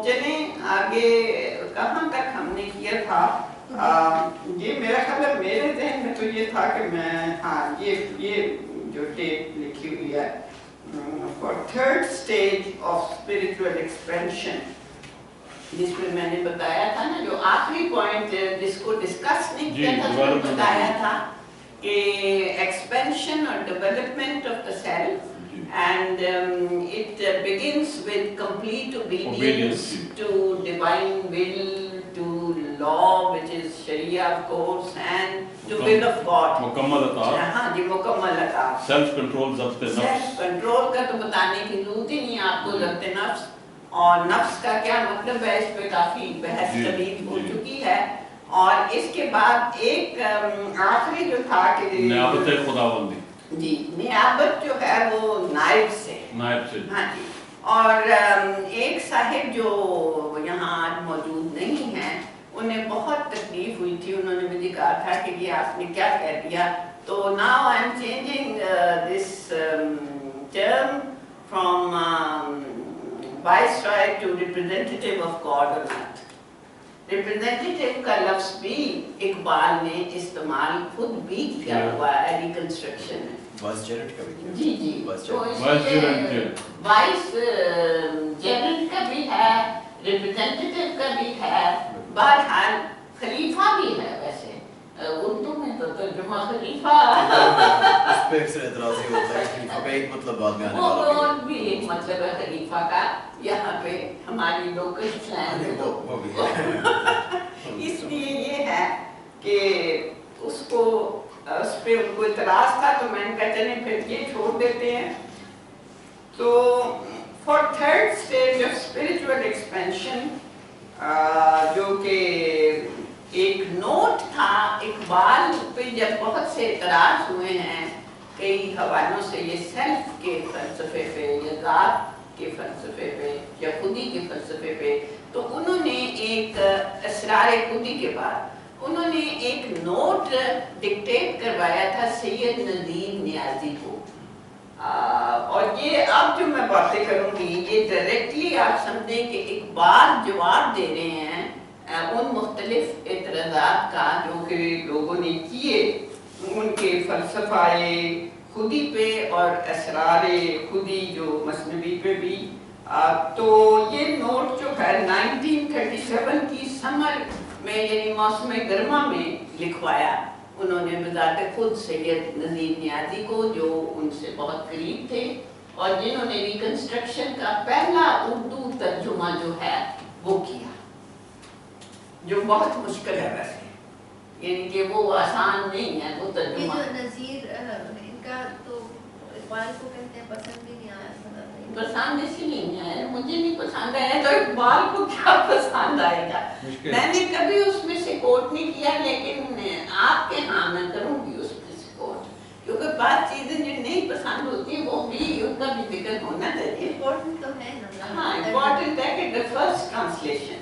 चलें आगे, कहाँ तक हमने किया था। ये मेरा ख्याल है, मेरे ज़हन में तो ये था कि मैं, हाँ, ये जो टेप लिखी हुई है for third stage of spiritual expansion, जिसमें मैंने बताया था ना, जो आखिरी पॉइंट जिसको डिस्कस नहीं किया था, उसमें बताया था कि एक्सपेंशन और development of the self, and it begins with complete obedience to divine will, to law which is Sharia of course, and to will of God. मुकम्मल अताअत। हाँ जी, मुकम्मल अताअत। सेल्फ कंट्रोल, ज़ब्त नफ्स। सेल्फ कंट्रोल का तो बताने की जरूरत ही नहीं है आपको, ज़ब्त नफ्स और नफ्स का क्या मतलब है, इस पे काफी बहस तबीब हो चुकी है। और इसके बाद एक आखिरी जो था कि नियाबत खुदावंदी जी, नियाबत जो है वो नायब से। हाँ जी। और एक साहिब जो यहाँ आज मौजूद नहीं हैं, उन्हें बहुत तकलीफ हुई थी, उन्होंने मुझे कहा था कि ये आपने क्या कह दिया। तो now I am changing this term from viceroy to representative of God on earth. Representative का लफ्ज भी इकबाल ने इस्तेमाल खुद भी किया हुआ है रिकंस्ट्रक्शन में। वाइसजेरेंट का भी किया। जी जी, तो वाइसजेरेंट का भी है, रिप्रेजेंटेटिव का भी है, बहरहाल खलीफा भी है। वैसे उर्दू में तो तर्जुमा खलीफा उस पे अक्सर एतराज़ ये होता है खलीफा का एक मतलब बाद में आने वाला और भी एक मतलब है खलीफा का, यहाँ पे हमारी लोकल स्लैंग में तो इसलिए ये है कि उसको उस पे उनको इतराज था, तो मैंने कहा चलें फिर ये छोड़ देते हैं। तो for third stage of spiritual expansion, जो कि एक नोट था इकबाल पे, जब बहुत से इतराज हुए हैं कई हवालों से, ये सेल्फ के फलसफे पे या ज़ात के फलसफे पे या खुदी के फलसफे पे, तो उन्होंने एक असरार खुदी के बाद उन्होंने एक नोट डिक्टेट करवाया था सैयद नज़ीर नियाज़ी को। और ये अब जो मैं बातें करूँगी, ये डायरेक्टली आप समझें कि इकबाल जवाब दे रहे हैं उन मुख्तलिफ एतराज़ात का जो कि लोगों ने किए उनके फ़लसफ़ाए खुदी पे और असरारे खुदी जो मसनवी पे भी। तो ये नोट जो है 1937 की समर में, यानी मौसम गर्मा में लिखवाया उन्होंने बजाते खुद सैयद नज़ीर नियाज़ी को, जो उनसे बहुत करीब थे और जिन्होंने रिकंस्ट्रक्शन का पहला उर्दू तर्जुमा जो है वो किया, जो बहुत मुश्किल है वैसे, यानी कि वो आसान नहीं है वो तर्जुमा। ये जो नज़ीर इनका तो इकबाल को कहते हैं पसंद भी नहीं आया, पसंद इसलिए नहीं आया, मुझे नहीं पसंद आया तो इकबाल को क्या पसंद आएगा। मैंने कभी उसमें से कोट नहीं किया, लेकिन आपके हाँ मैं करूँगी उसमें से कोट, क्योंकि बात चीजें जो नहीं पसंद होती है वो भी उनका भी जिक्र होना चाहिए। इम्पोर्टेंट तो है ना। हाँ, इम्पोर्टेंट है कि द फर्स्ट ट्रांसलेशन।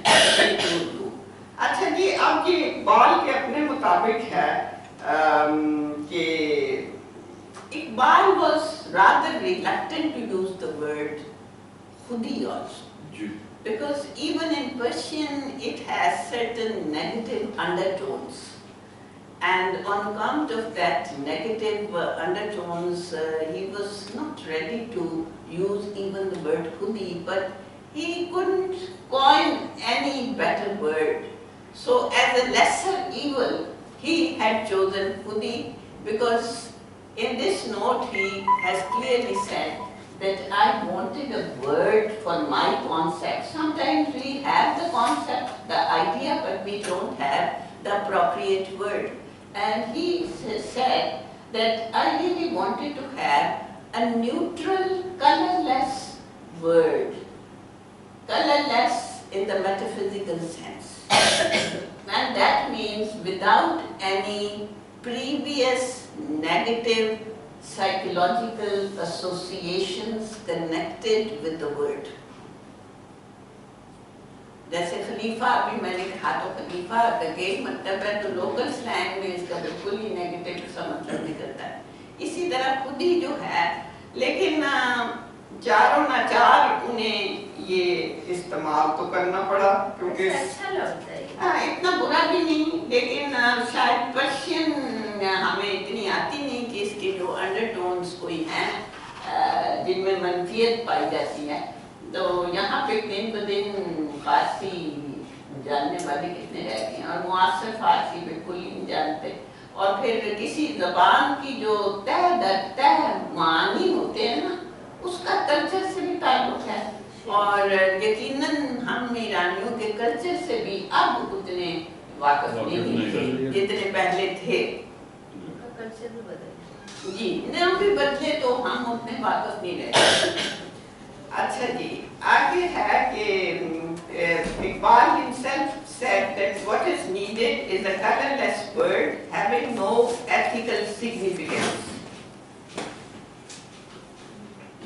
अच्छा जी, अब ये इकबाल के अपने मुताबिक है कि Iqbal was rather reluctant to use the word khudi also, because even in Persian it has certain negative undertones, and on account of that negative undertones, he was not ready to use even the word khudi, but he couldn't coin any better word. So as a lesser evil, he had chosen khudi, because in this note he has clearly said that I wanted a word for my concept. Sometimes we have the concept, the idea, but we don't have the appropriate word. And he said that I really wanted to have a neutral, colorless word. Colorless in the metaphysical sense. And that means without any previous negative psychological associations connected with the word. जैसे खलीफा अभी मैंने कहा, तो खलीफा का एक मतलब है, तो लोकल स्लैंग में इसका बिल्कुल ही नेगेटिव सा मतलब निकलता है। इसी तरह खुद ही जो है, लेकिन चारों नाचार उन्हें ये इस्तेमाल तो करना पड़ा क्योंकि अच्छा लगता है। हाँ, इतना बुरा भी नहीं, लेकिन शायद पर्शियन हमें इतनी आती नहीं कि इसके जो अंडरटोन्स कोई हैं जिनमें मनफियत पाई जाती है। तो यहाँ पे दिन ब दिन फारसी जानने वाले कितने रह गए हैं और मुआसर फारसी बिल्कुल ही नहीं जानते। और फिर किसी ज़बान की जो तह दर तह मानी होते हैं ना, उसका कल्चर से भी ताल्लुक है और यकीनन हम ईरानियों के कल्चर से भी अब उतने वाकिफ नहीं थे जितने पहले थे। कल्चर भी बदल जी, नाम भी बदले तो हम उतने वाकिफ नहीं रहे। अच्छा जी, आगे है कि Iqbal himself said that what is needed is a colorless word having no ethical significance.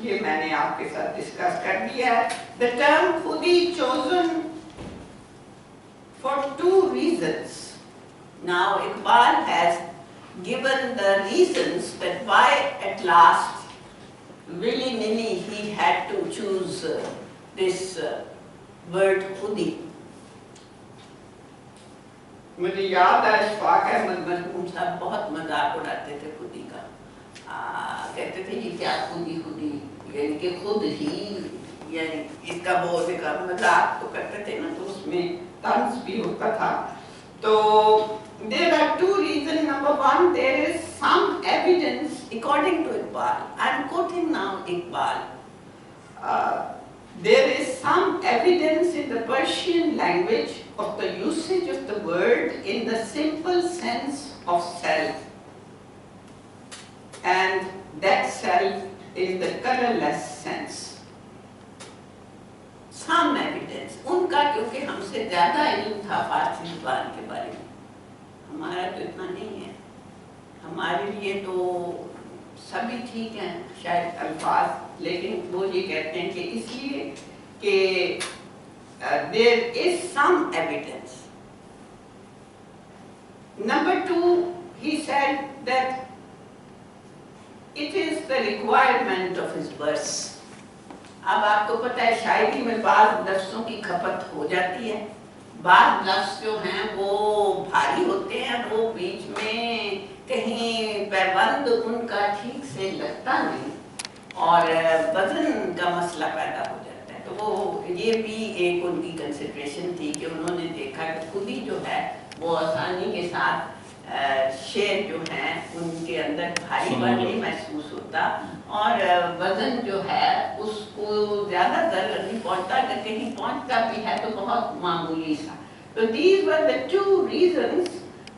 ये मैंने आपके साथ डिस्कस कर दिया है। The term खुदी chosen for two reasons. Now Iqbal has given the reasons that why at last willy-nilly he had to choose this word खुदी। मुझे याद है इशफाक अहमद मरहूम साहब बहुत मजाक उड़ाते थे खुदी का। कहते थे ये क्या खुदी खुदी, यानी कि खुद ही, यानी इसका बहुत एक मजाक तो करते थे ना, तो उसमें तंज भी होता था। तो there are two reasons. Number one, there is some evidence according to Iqbal. I am quoting now Iqbal. There is some evidence in the Persian language of the usage of the word in the simple sense of self, and that self is the colorless sense. Some evidence, उनका क्योंकि हमसे ज़्यादा इल्म था फारसी ज़ुबान के बारे में, हमारा तो इतना नहीं है। हमारे लिए तो सभी ठीक हैं शायद अल्फाज, लेकिन वो ये कहते हैं कि इसलिए कि there is some evidence. Number two, he said that it is the requirement of his verse. अब आपको पता है शायरी में बाज़ लफ्ज़ों की खपत हो जाती है, बाज़ लफ्ज़ जो हैं वो भारी होते हैं, वो बीच में कहीं पैबंद उनका ठीक से लगता नहीं और वज़न का मसला पैदा हो जाता है। तो वो ये भी एक उनकी कंसिडरेशन थी कि उन्होंने देखा कि खुद ही जो है वो आसानी के साथ शेर जो हैं उनके अंदर भारीपन नहीं महसूस होता और वज़न जो है उसको ज़्यादा दर्द नहीं पहुंचता, अगर कहीं पहुंचता भी है तो बहुत मामूली सा। तो these were the two reasons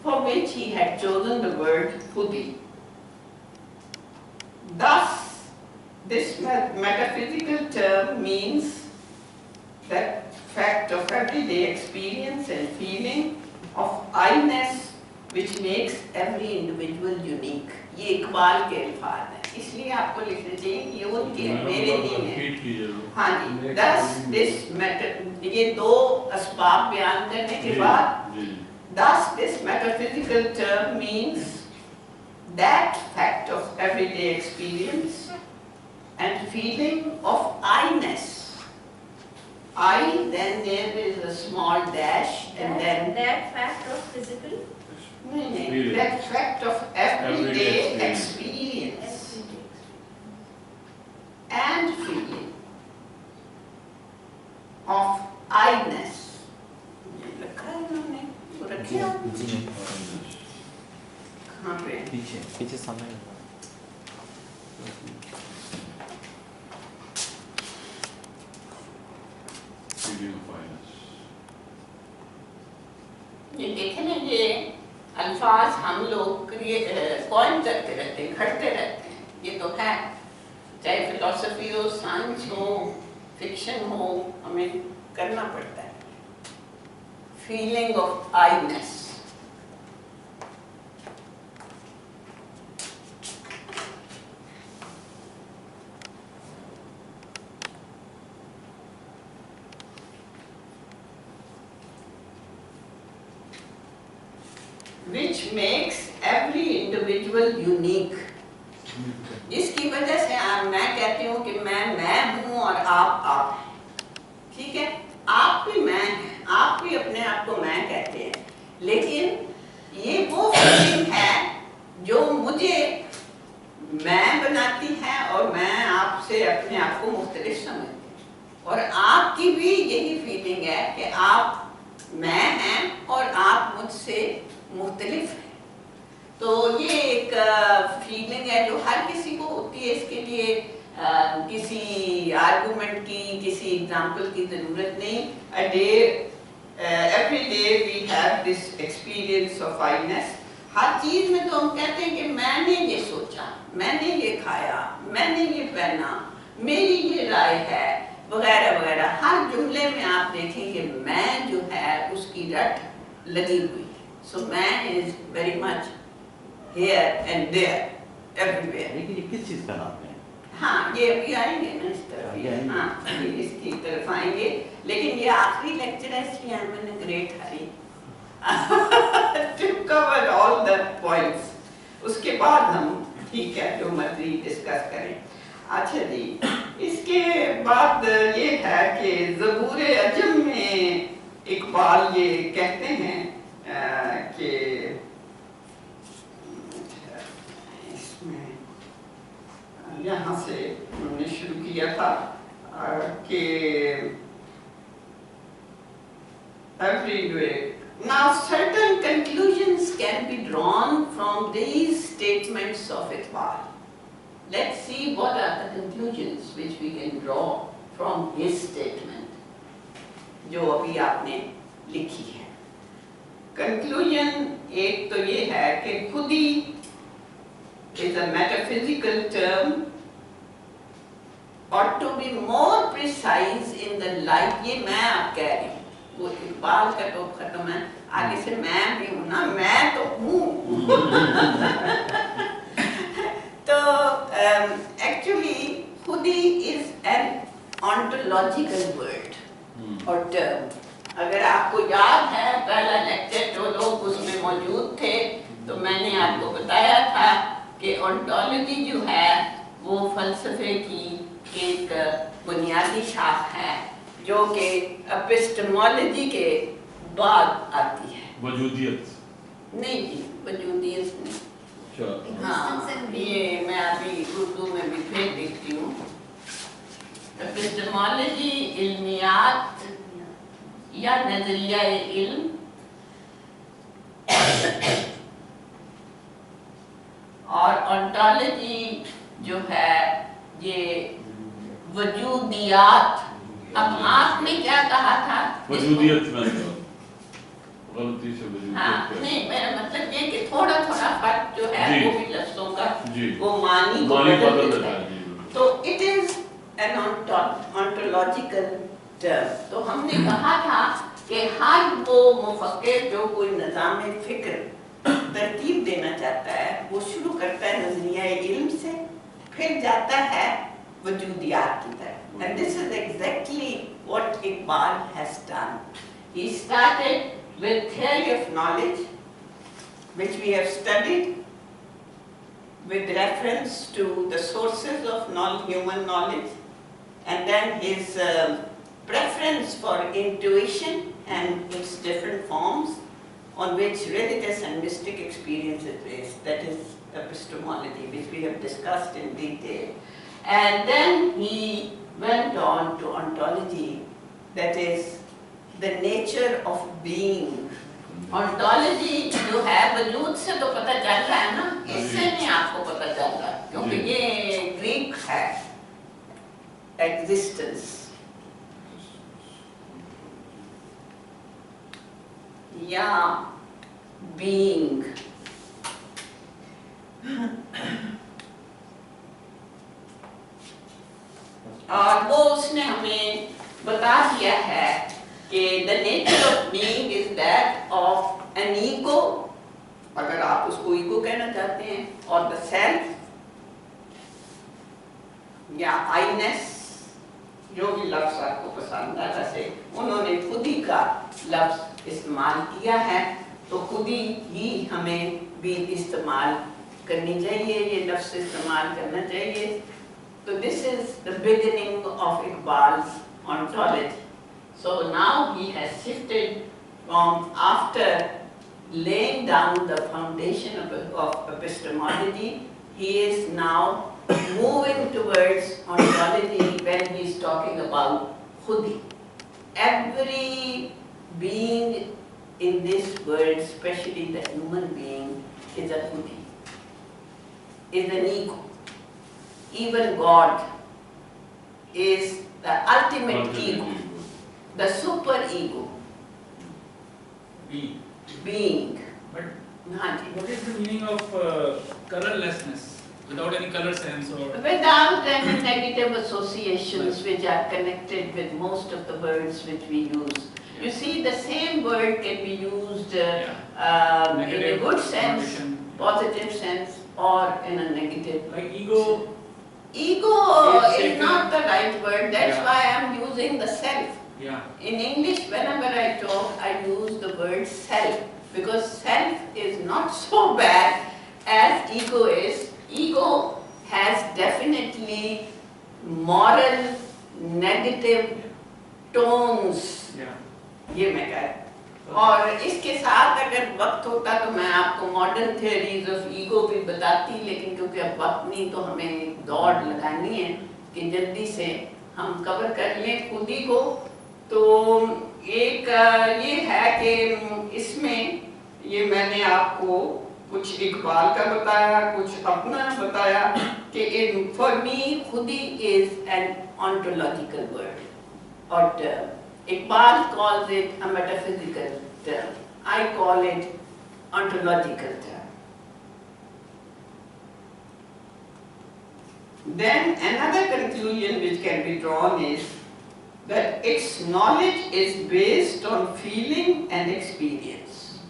for which he had chosen the word khudi. Thus, this metaphysical term means that fact of everyday experience and feeling of I-ness which makes every individual unique. ये इकबाल के अल्फाज हैं, इसलिए आपको लिखना चाहिए कि ये उनके मेरे नहीं हैं। हाँ जी, thus this ये दो असबाब बयान करने के बाद, thus this metaphysical term means that fact of everyday experience and feeling of I-ness. I, then there is a small dash and then that fact of physical that fact of everyday experience and feeling of I-ness. लिखा है इन्होंने, वो रखे आपने? कहाँ पे? पीछे सामने। ये देखें ना, ये अल्फाज हम लोग कॉइन करते रहते हैं, घटते रहते हैं, ये तो है, चाहे फिलॉसफी हो, साइंस हो, फिक्शन हो, हमें करना पड़ता है। Feeling of I-ness, which makes every individual unique. इसकी वजह से मैं कहती हूँ कि मैं हूँ और आप हैं। भी यही फीलिंग है कि आप मैं हैं और आप मुझसे मुख्तलिफ हैं। तो ये एक फीलिंग है जो हर किसी को होती है। इसके लिए किसी आर्गुमेंट की, किसी एग्जाम्पल की ज़रूरत नहीं। Every day we have this experience of I-ness। हर चीज़ में तो हम कहते हैं कि मैंने ये सोचा, मैंने ये खाया, मैंने ये पहना, मेरी ये राय है, वगैरह वगैरह। हर जुमले में आप देखें कि मैं जो है उसकी रट लगी हुई है। So man is very much here and there, everywhere। लेकिन ये किस चीज़ का नाम है? हाँ, ये अभी आएंगे ना इस तरफ। हाँ, ये इसकी तरफ आएंगे। लेकिन ये आखिरी लेक्चर है, इसलिए I am in a great hurry to cover all the points. उसके बाद हम ठीक है जो मर्जी डिस्कस करें। अच्छा जी, इसके बाद ये है कि ज़बूर अजम में इकबाल ये कहते हैं कि इसमें यहाँ से हमने शुरू किया था कि everywhere now certain conclusions can be drawn from these statements of Iqbal। Let's see what are the conclusions which we can draw from his statement जो अभी आपने लिखी है। Conclusion एक तो ये है कि खुदी is a metaphysical term, or to be more precise in the light। ये मैं आप कह रही हूँ, वो इकबाल का तो खत्म है, आगे से मैं भी हूँ ना, मैं तो हूँ तो actually खुदी is an ontological word or term। अगर आपको याद है पहला लेक्चर जो लोग उसमें मौजूद थे तो मैंने आपको बताया था कि ओंटोलॉजी जो है वो फलसफे की एक बुनियादी शाख है जो कि एपिस्टेमोलॉजी के बाद आती है। वजूदियत नहीं जी, वजूदियत नहीं। अच्छा, हाँ, ये मैं अभी उर्दू में भी फिर देखती हूँ। एपिस्टेमोलॉजी इल्मियात या नजरिया इल्म और ओंटोलॉजी जो है ये वजूदियात। अब आपने क्या कहा था? वजूदियत में गलती से वजूदियत। हाँ, नहीं, मेरा मतलब ये कि थोड़ा थोड़ा फर्क जो है वो भी लफ्जों का वो मानी को बदल देता है। तो इट इज एन ओंटोलॉजिकल टर्म। तो हमने कहा था कि हर वो मुफक्किर जो कोई निज़ाम फिक्र तरतीब देना चाहता है वो शुरू करता है नजरिया इल्म से, फिर जाता है वजूदियात की तरफ। And this is exactly what Iqbal has done. He started with theory of knowledge which we have studied with reference to the sources of human knowledge, and then his preference for intuition and its different forms on which religious and mystic experience is based, that is epistemology, which we have discussed in detail. And then he went on to ontology, that is the nature of being। ontology जो है वजूद से तो पता चल रहा है ना, इससे नहीं आपको पता चल रहा क्योंकि ये ग्रीक है existence या being। और वो उसने हमें बता दिया है कि the nature of being is that of an ego, अगर आप उसको ईगो कहना चाहते हैं, और the self या I-ness, जो भी लफ्ज आपको पसंद है। वैसे उन्होंने खुदी का लफ्ज इस्तेमाल किया है तो खुदी ही हमें भी इस्तेमाल करनी चाहिए, ये लफ्ज इस्तेमाल करना चाहिए। तो this is the beginning of Iqbal's ontology। So now he has shifted from, after laying down the foundation of epistemology, he is now moving towards ontology when he is talking about khudi। every being in this world, especially the human being, is a khudi, is an ego. Even God is the ultimate ego, the super ego being. But हाँ जी. what is the meaning of colorlessness? Without any color sense or Without any negative associations which are connected with most of the words which we use. You see, the same word can be used in a good sense, positive sense, or in a negative. like ego. Ego It's is not the right word. That's Yeah. why I'm using the self. Yeah. In English, whenever I talk, I use the word self because self is not so bad as ego is. Ego has definitely moral negative tones. Yeah. ये मैं कह और इसके साथ अगर वक्त होता तो मैं आपको मॉडर्न थियरीज ऑफ ईगो भी बताती, लेकिन क्योंकि अब वक्त नहीं तो हमें दौड़ लगानी है कि जल्दी से हम कवर कर लें खुद ही को। तो एक ये है कि इसमें ये मैंने आपको कुछ इकबाल का बताया, कुछ अपना बताया कि फॉर मी खुदी is an ontological word or term. Iqbal calls it a metaphysical term. I call it ontological term. Then another conclusion which can be drawn is that its knowledge is based on feeling and experience.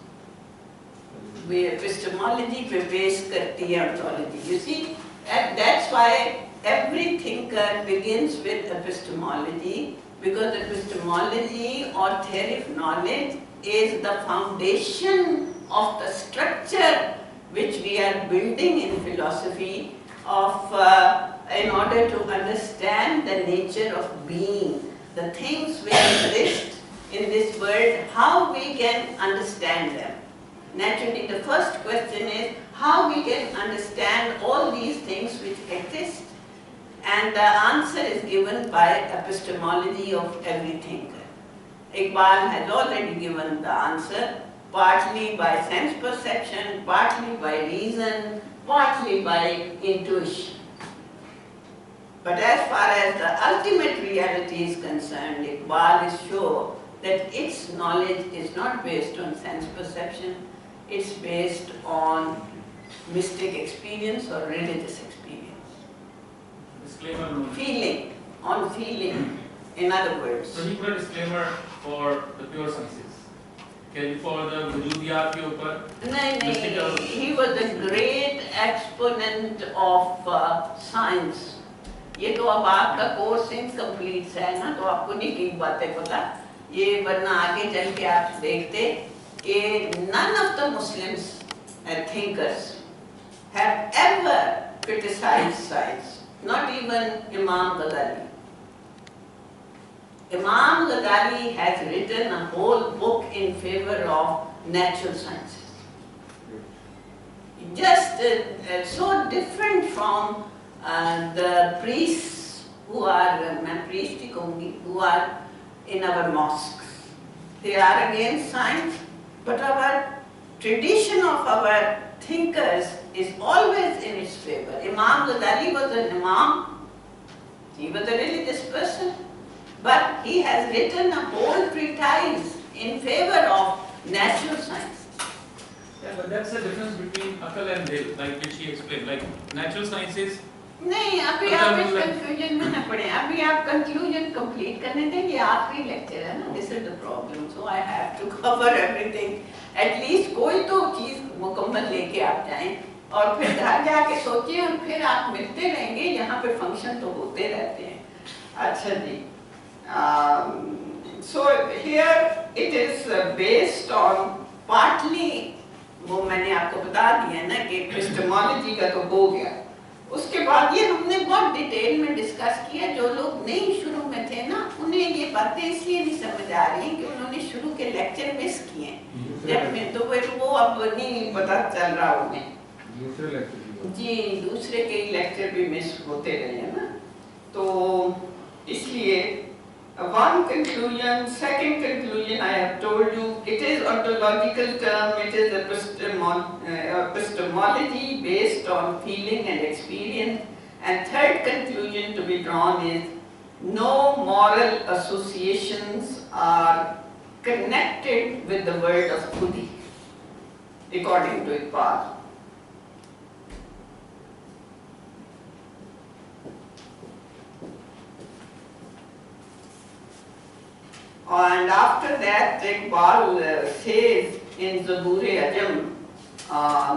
We epistemology पे base करती है ontology. You see, and that's why every thinker begins with epistemology, because epistemology or theory of knowledge is the foundation of the structure which we are building in philosophy of in order to understand the nature of being, the things which exist in this world, how we can understand them. Naturally, the first question is how we can understand all these things which exist, and the answer is given by epistemology of every thinker. Iqbal has already given the answer, partly by sense perception, partly by reason, partly by intuition. But as far as the ultimate reality is concerned, Iqbal is sure that its knowledge is not based on sense perception, it's based on mystic experience or religious experience. Disclaimer no. Feeling, on feeling, in other words. So he put a disclaimer for the pure senses. Okay, for the Vujudiyat के ऊपर. नहीं, he was a great exponent of science. ये तो अब आपका course incomplete है ना, तो आपको नहीं की बातें पता। ये वरना आगे चल के आप देखते कि none of the Muslims thinkers have ever criticized science. Not even Imam Ghazali. Imam Ghazali has written a whole book in favor of natural sciences. Just so different from the priests who are, who are in our mosques. They are against science, but our tradition of our thinkers is always in its favor. Imam Ghazali was an imam, he was a religious person, but he has written a whole treatise in favor of natural science. Yeah, but that's the difference between Akal and Dil, like which he explained. Like natural sciences. नहीं, अभी आप इस conclusion में न पड़े, अभी आप conclusion complete करने दें, ये आखिरी लेक्चर है ना, this is the problem, so I have to cover everything. At least कोई तो चीज मुकम्मल लेके आप जाएं और फिर घर जाके सोचें और फिर आप मिलते रहेंगे, यहाँ पे फंक्शन तो होते रहते हैं। अच्छा जी, so here it is based on partly, वो मैंने आपको बता दिया ना कि epistemology का तो हो गया। उसके बाद ये हमने बहुत डिटेल में डिस्कस किया, जो लोग नहीं शुरू में थे ना, उन्हें ये बातें इसलिए नहीं समझ आ रही कि उन्होंने शुरू के लेक्चर मिस किए, जब में तो वो अब नहीं पता चल रहा उन्हें। दूसरे लेक्चर जी, दूसरे के लेक्चर भी मिस होते रहे हैं ना, तो इसलिए One conclusion, second conclusion I have told you, it is ontological term, it is epistemology based on feeling and experience. And third conclusion to be drawn is, no moral associations are connected with the word of Khudi, according to Iqbal. And after that, Iqbal says in Zabur-e-Ajam,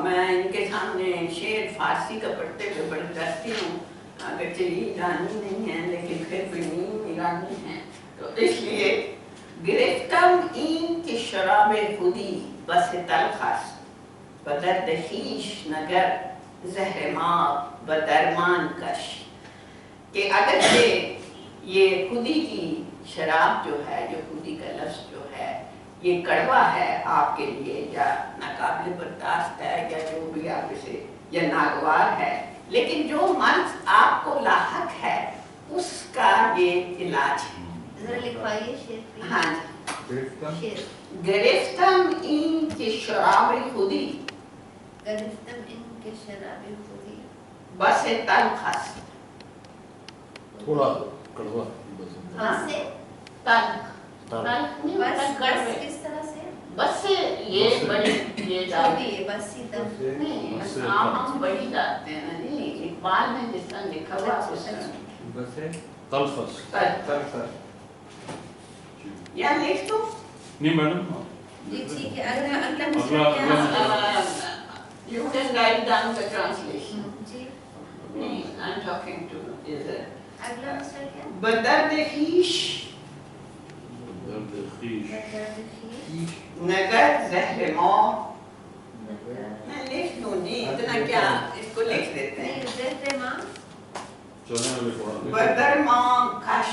मैं इनके सामने शेर फारसी का पढ़ते हुए बड़ी डरती हूँ, अगरचे ईरानी नहीं है लेकिन फिर भी नीम ईरानी है, तो इसलिए गिरफ्तम इन की शराबे खुदी बस तलखस बदर्द ख़ीश नगर ज़हरमा बदरमान कश, कि अगर से ये खुदी की शराब जो है, जो खुदी का लफ्ज़ जो है, ये कड़वा है आपके लिए या नाकाबिल बर्दाश्त है या जो भी आप इसे, या नागवार है, लेकिन जो मर्ज़ आपको लाहक है उसका ये इलाज है। जरा लिखवाइए शेर पे। हाँ शेर। गिरफ्तम इन की शराब खुदी, गिरफ्तम इन के शराबे खुदी बस तलखस, थोड़ा कड़वा हाँ से तल्ख नहीं, बस कड़वे, किस तरह से? बस से ये बड़ी ये जो डाल भी है बस सीधा। नहीं, बस से हम बड़ी डालते हैं ना जी, इकबाल ने जिस तरह लिखा हुआ उसमें तलखस या लिख दो। नहीं मैडम, जी ठीक है। अगला अगला अगला- मिसरा क्या अगला- है? You can write down the translation. जी नहीं, I'm talking to is अगला मिसरा क्या है? बदर्द ख़ीश दर्द ख़ीश बदरखी नगर ज़हर मौत, नगर मैं लिख दूँ जी, इतना क्या, इसको लिख देते हैं। नहीं ज़हर माँ चले वाले थोड़ा बदर माँ कश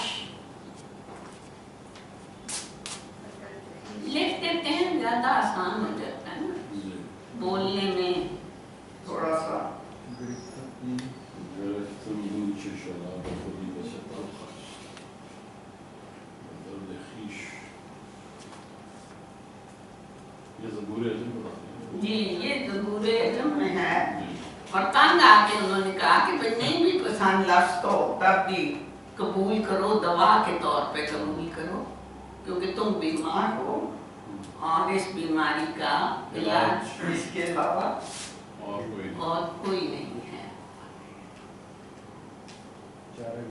लिख देते हैं, ज़्यादा आसान हो जाता है ना बोलने में, थोड़ा सा गिरफ्तम इन की शराब खुदी बस तलखस दर्द ख़ीश, ये ज़बूर-ए-अज़म बताते हैं जी, ये ज़बूर-ए-अज़म में है। और तंग आके उन्होंने कहा कि भाई नहीं भी पसंद लफ्ज़ तो तब भी कबूल करो, दवा के तौर पे कबूल करो, क्योंकि तुम बीमार हो और इस बीमारी का इलाज इसके अलावा और कोई नहीं है। दर्द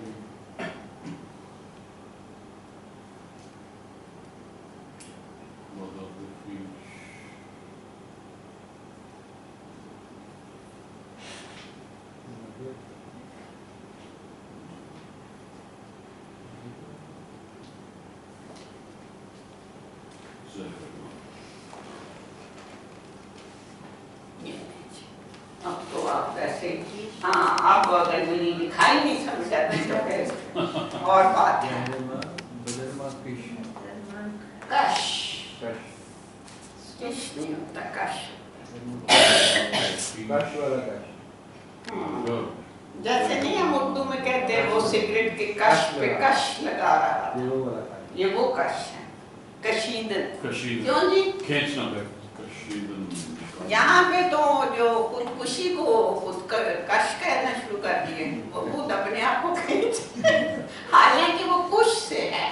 ख़ीश अब तो आप ऐसे, हाँ, अब अगर मेरी लिखाई नहीं समझ आती तो फिर और बात है। कश कश नहीं होता, कश। जैसे नहीं हम उर्दू में कहते हैं वो सिगरेट के कश पे कश लगा रहा था, ये वो कश है, कशीदन। क्यों जी? खींचना है, कशीदन। यहाँ पे तो जो खुदकुशी को खुद कश कहना शुरू कर दिए, वो खुद अपने आप को खींच, हालांकि वो कुश से है,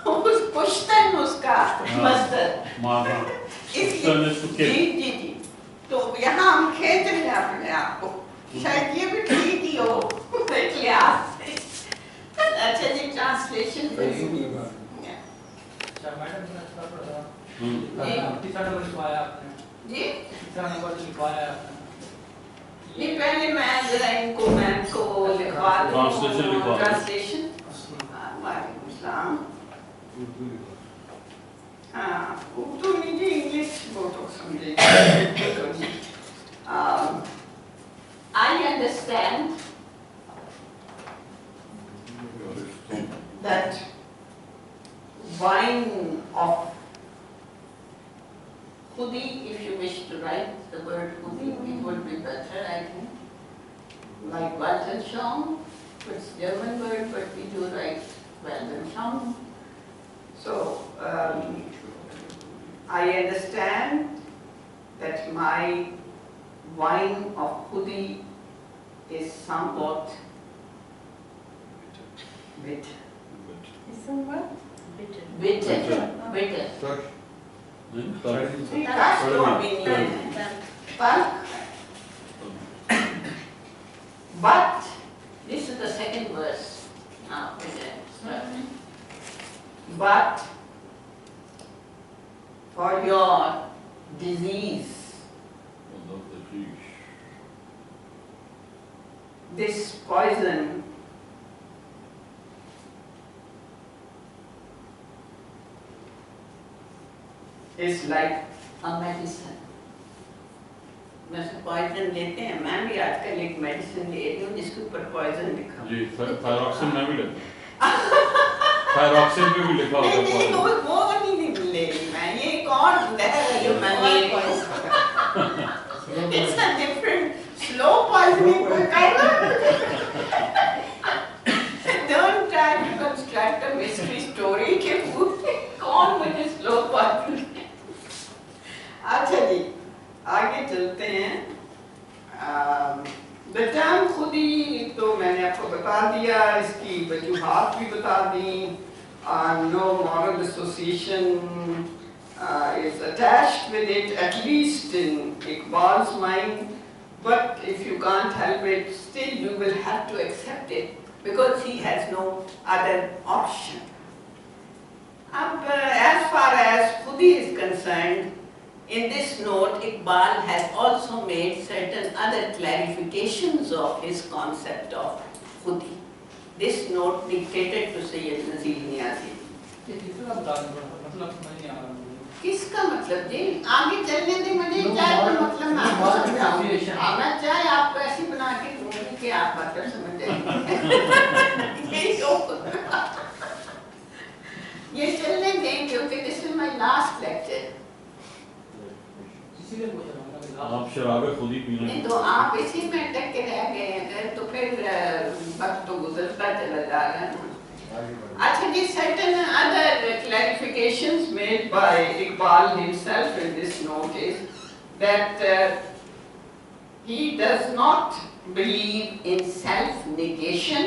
उस कुश्तन उसका मस्तर। माना जी जी जी, तो यहाँ हम खींच रहे हैं अपने आप को, शायद ये भी ठीक ही हो एक लिहाज से। अच्छा जी, ट्रांसलेशन जी ये पहले मैं जरा इनको मैम को लिखवा दूँ ट्रांसलेशन लिखवा दो। ट्रांसलेशन। वालेकुम सलाम। हाँ, उर्दू नहीं जी, इंग्लिश वो तो समझे। I understand that wine of Khudi, if you wish to write the word Khudi, it would be better, I think. Like Weltanschauung, it's German word, but we do write Weltanschauung. So I understand that my wine of Khudi is somewhat bitter. Bitter. Bitter. Taş. Ne? That's your opinion. Done. But this is the second verse. Now, but for your disease, Allah da fiş. this poison is like a medicine. वैसे poison लेते हैं, मैं भी आजकल एक medicine ले रही हूँ जिसके ऊपर पॉइजन लिखा हुआ है। जी थायरॉक्सिन मैं भी लेता हूँ थायरॉक्सिन पे भी लिखा होता है नहीं poison। वो नहीं ले रही मैं, ये एक और है जो मैं ले रही हूँ। It's a different slow poisoning कोई कर रहा है। Don't try to construct a mystery story कि कौन मुझे slow poisoning। अच्छा जी, आगे चलते हैं। द टर्म खुदी तो मैंने आपको बता दिया, इसकी वजूहात भी बता दी। No moral association is attached with it, at least in Iqbal's mind, but if you can't help it, still you will have to accept it because he has no other option. As far as Khudi is concerned, in this note, Iqbal has also made certain other clarifications of his concept of Khudi. This note dictated to Sayyid Nazir Niazi. किसका मतलब जी? आगे चलने दे मुझे, चाहे तो मतलब मैं आपको समझाऊंगी। मैं चाहे आपको ऐसी बना के दूंगी कि आप मतलब समझ जाएंगे। ये चलने दें क्योंकि this is my last lecture. आप शराबे खुद ही पीना। नहीं तो आप इसी में अटक के रह गए हैं तो फिर वक्त तो गुजरता चला जा रहा है ना। अच्छा जी, certain other clarifications made by Iqbal himself in this note is that he does not believe in self-negation,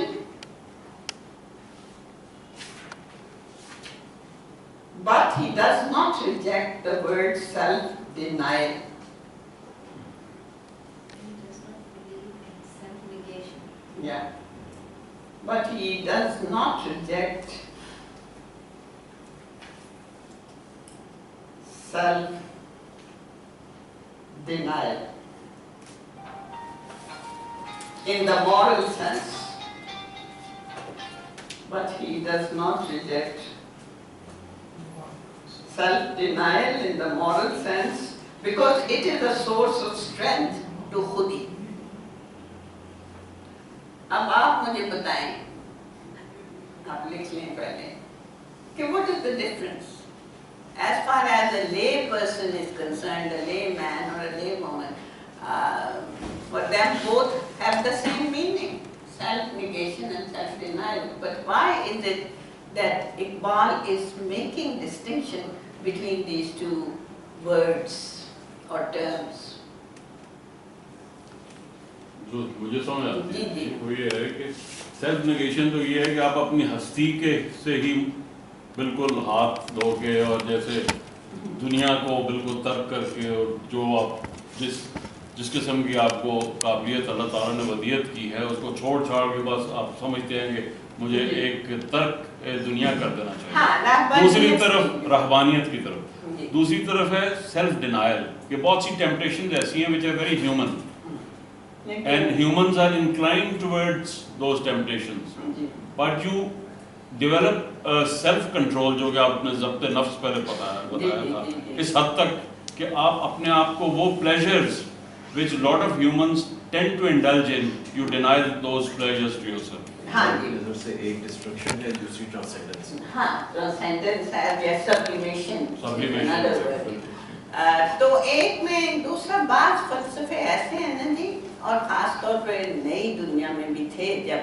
but he does not reject the word self-denial. He does not believe in self-negation. Yeah. But he does not reject self-denial in the moral sense. But he does not reject self-denial in the moral sense because it is a source of strength to Khudi. अब आप मुझे बताएं, आप लिख लें पहले कि what is the difference as far as a lay person is concerned, a layman or a laywoman, for them both have the same meaning, self-negation and self-denial. But why is it that Iqbal is making distinction between these two words or terms? जो मुझे समझ आती जी, जी। है वो ये है कि self negation तो ये है कि आप अपनी हस्ती के से ही बिल्कुल हाथ धो के और जैसे दुनिया को बिल्कुल तर्क करके और जो आप जिस किस्म की आपको काबिलियत अल्लाह ताला ने वदियत की है उसको छोड़ छाड़ के बस आप समझते हैं कि मुझे एक तर्क दुनिया कर देना चाहिए। हाँ, दूसरी तरफ रहबानियत की तरफ, दूसरी तरफ है सेल्फ डिनायल कि बहुत सी टेम्पटेशंस ऐसी हैं which are very human and humans are inclined towards those temptations, but you develop a self control जो कि आपने ज़ब्त नफ्स पहले बताया था इस हद तक कि आप अपने आप को वो pleasures which a lot of humans tend to indulge in, you deny those pleasures to yourself. हाँ जी, नजर से एक डिस्ट्रक्शन है, दूसरी ट्रांसेंडेंस। हाँ, ट्रांसेंडेंस है या सब्लिमेशन, Sublimation, another word। तो एक में दूसरा बात फलसफे ऐसे हैं ना जी, और खास तौर पर नई दुनिया में भी थे जब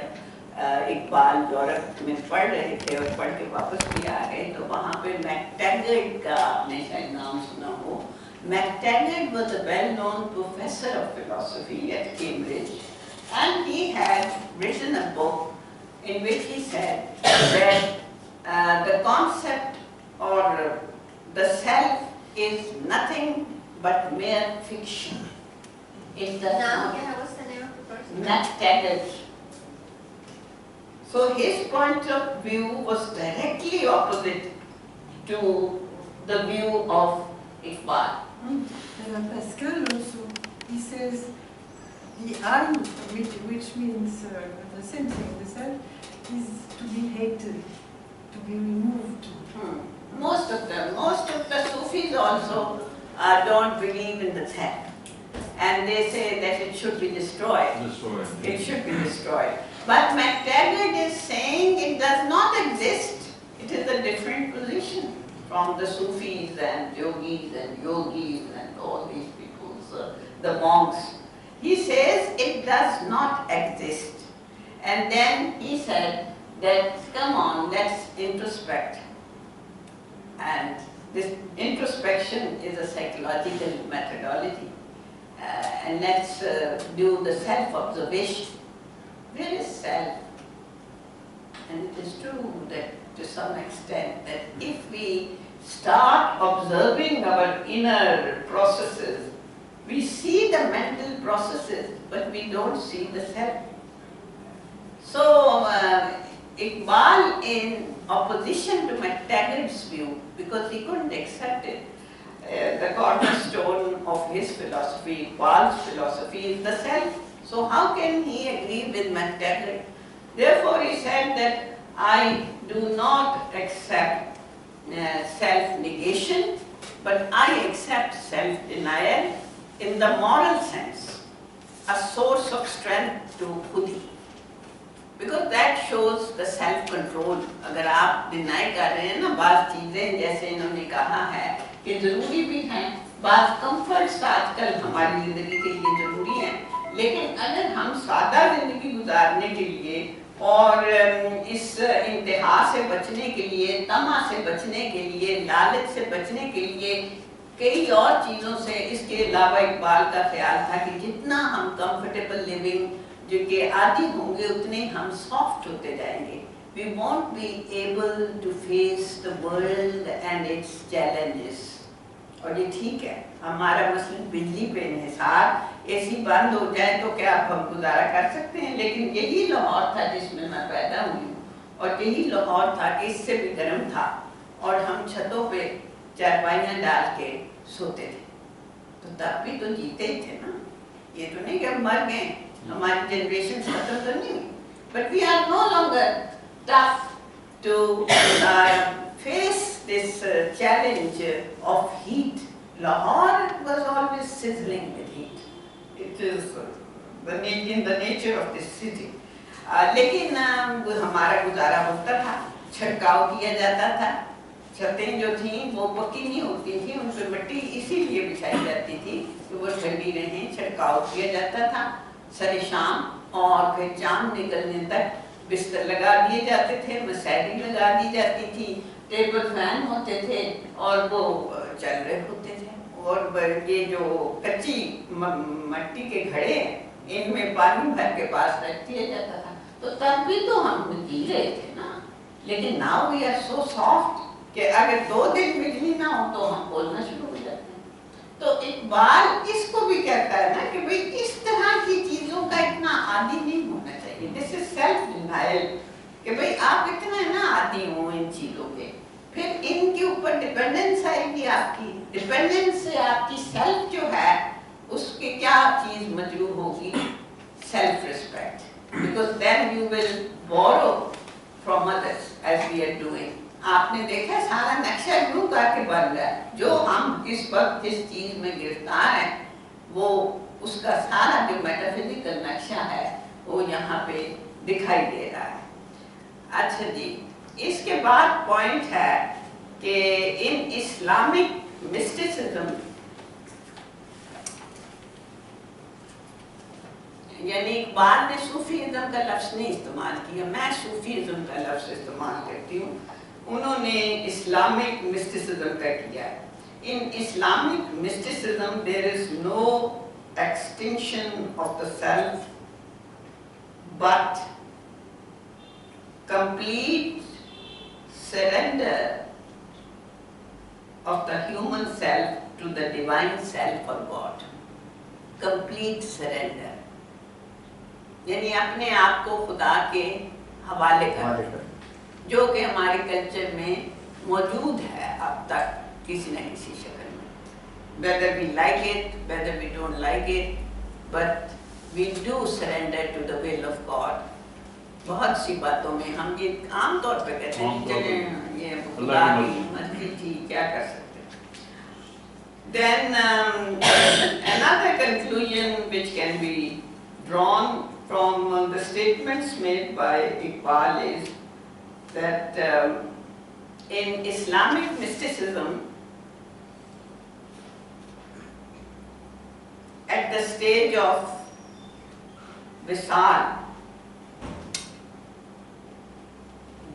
इकबाल यूरोप में पढ़ रहे थे और पढ़ के वापस भी आ गए, तो वहाँ पे मैकटैगर्ट का आपने शायद नाम सुना हो। मैकटैगर्ट was a well-known professor of philosophy at Cambridge, and he had written a book in which he said that the concept or the self is nothing but mere fiction. It does Now, not. yeah, what's the name of the person? Taggart. So his point of view was directly opposite to the view of Iqbal. And Pascal also, he says the I, which means the same thing, the self, is to be hated, to be removed. Most of the Sufis also don't believe in the self. And they say that it should be destroyed. It should be destroyed. But McTaggart is saying it does not exist. It is a different position from the Sufis and yogis and all these people, the monks. He says it does not exist. And then he said that, come on, let's introspect. And this introspection is a psychological methodology. And let's do the self-observation. Where is self? And it is true that to some extent that if we start observing our inner processes, we see the mental processes, but we don't see the self. So Iqbal, in opposition to McTaggart's view, because he couldn't accept it, the cornerstone of his philosophy, Iqbal's philosophy, is the self. So how can he agree with McTaggart? Therefore he said that I do not accept self-negation, but I accept self-denial in the moral sense, a source of strength to khudi. Because that shows the self-control. अगर आप deny कर रहे हैं ना बात चीजें, जैसे इन्होंने कहा है कि जरूरी भी हैं, बात comforts आजकल हमारी जिंदगी के लिए जरूरी हैं, लेकिन अगर हम सादा जिंदगी गुजारने के लिए और इस इंतहा से बचने के लिए, तमा से बचने के लिए, लालच से बचने के लिए, कई और चीज़ों से, इसके अलावा इकबाल का ख्याल था कि जितना हम कंफर्टेबल लिविंग जो कि आदि होंगे उतने हम सॉफ्ट होते जाएंगे. We won't be able to face the world and its challenges. और ये ठीक है, हमारा मसलन बिजली पे इन्हिसार, एसी बंद हो जाए तो क्या हम गुजारा कर सकते हैं, लेकिन यही लाहौर था जिसमें मैं पैदा हुई हूँ, और यही लाहौर था कि इससे भी गर्म था, और हम छतों पे चारपाइयाँ डाल के सोते थे, तो तब भी तो जीते ही थे ना. ये तो नहीं कि हम मर गए, हमारी जनरेशन खत्म तो नहीं हुई, but we are no longer tough to face this challenge of heat. Lahore was always sizzling with heat. It is in the nature of this city. लेकिन हमारा गुजारा होता था, छिड़काव किया जाता था, छतें जो थीं वो पक्की नहीं होती थी, उन पर मिट्टी इसीलिए बिछाई जाती थी कि वो ठंडी रहें, छिड़काव किया जाता था सरे शाम, और फिर चांद निकलने तक बिस्तर लगा दिए जाते थे, मसैरी लगा दी जाती थी, टेबल फैन होते थे और वो चल रहे होते थे. और ये जो कच्ची मिट्टी के घड़े इनमें पानी भर के पास रख दिया जाता था, तो तब भी तो हम जी रहे थे ना. लेकिन now we are so soft कि अगर 2 दिन बिजली ना हो तो हम बोलना शुरू हो जाते हैं. तो इकबाल इसको भी कहता है ना कि भाई इस तरह की चीजों का इतना आदी नहीं होना चाहिए. दिस इज सेल्फ डिनायल कि भाई आप इतना ना आदी हो इन चीजों के, फिर इनके ऊपर डिपेंडेंस आएगी आपकी. डिपेंडेंस से आपकी सेल्फ जो है उसके क्या चीज मजरूह होगी, self respect, because then you will borrow from others as we are doing. आपने देखा सारा नक्शा यूं करके बन रहा है, जो हम इस वक्त जिस चीज में गिरफ्तार हैं वो उसका सारा जो मेटाफिजिकल नक्शा है वो यहाँ पे दिखाई दे रहा है. अच्छा जी, इसके बाद पॉइंट है कि इन इस्लामिक मिस्टिसिज्म यानी इकबाल ने सूफीज़म का लफ्ज़ नहीं इस्तेमाल किया, मैं सूफीज़म का लफ्ज़ इस्तेमाल करती हूँ, उन्होंने इस्लामिक मिस्टिसिज्म का किया है। In Islamic mysticism there is no extinction of the self but complete surrender of the human self to the divine self or God. Complete surrender. यानी अपने आप को खुदा के हवाले कर, जो कि हमारे कल्चर में मौजूद है अब तक किसी न किसी शक्ल में, whether we like it, whether we don't like it, but we do surrender to the will of God. बहुत सी बातों में हम ये आम तौर पे कहते हैं चले ये खुदा की मर्जी थी, क्या कर सकते हैं. Then another conclusion which can be drawn from the statements made by Iqbal is that in Islamic mysticism, at the stage of Visal,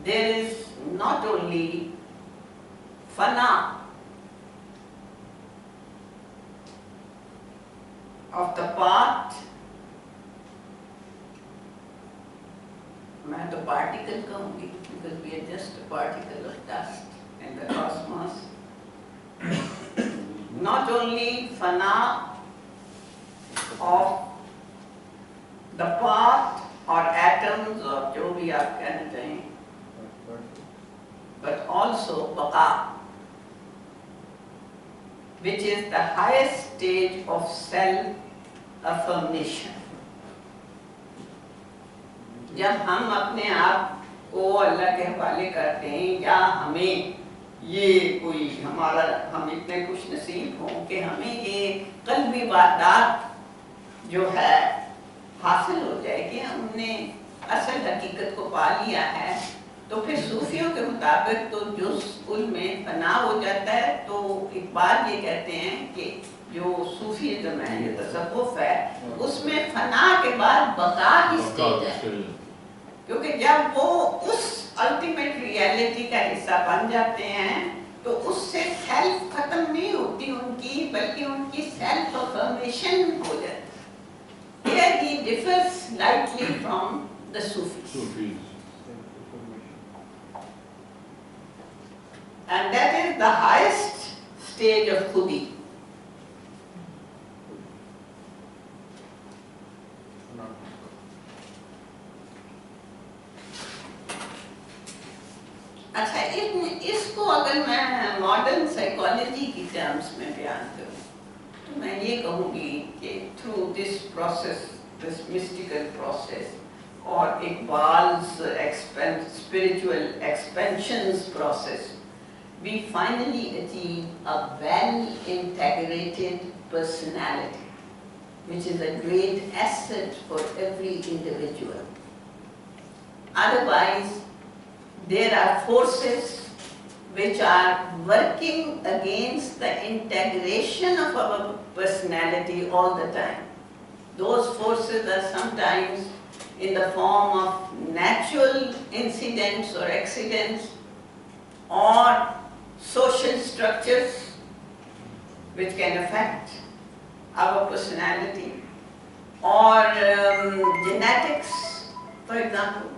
there is not only fana of the part, मैं तो particle कहूँगी because we are just a particle of dust in the cosmos. Not only fana of the part or atoms or जो भी आप कहना चाहें, but also baqa, which is the highest stage of self-affirmation. जब हम अपने आप को अल्लाह के हवाले करते हैं या हमें ये कोई हमारा हम इतने खुश नसीब हों कि हमें ये क़ल्बी वारदात जो है हासिल हो जाए कि हमने असल हकीकत को पा लिया है, तो फिर सूफियों के मुताबिक तो जुज़ कुल में फना हो जाता है. तो इकबाल ये कहते हैं कि जो सूफीज़म है, ये तसव्वुफ है, उसमें फना के बाद बका की स्टेज है, क्योंकि जब वो उस अल्टीमेट रियलिटी का हिस्सा बन जाते हैं तो उससे सेल्फ खत्म नहीं होती उनकी, बल्कि उनकी सेल्फ अफर्मेशन हो जाती है. Here he differs slightly from the Sufis. And that is the highest stage of khudi. अच्छा, इसको अगर मैं मॉडर्न साइकोलॉजी की टर्म्स में बयान करूं तो मैं ये कहूँगी कि through this process, this mystical process और Iqbal's spiritual expansions process, we finally achieve a well-integrated personality, which is a great asset for every individual. Otherwise, there are forces which are working against the integration of our personality all the time. Those forces are sometimes in the form of natural incidents or accidents, or social structures which can affect our personality, or genetics, for example.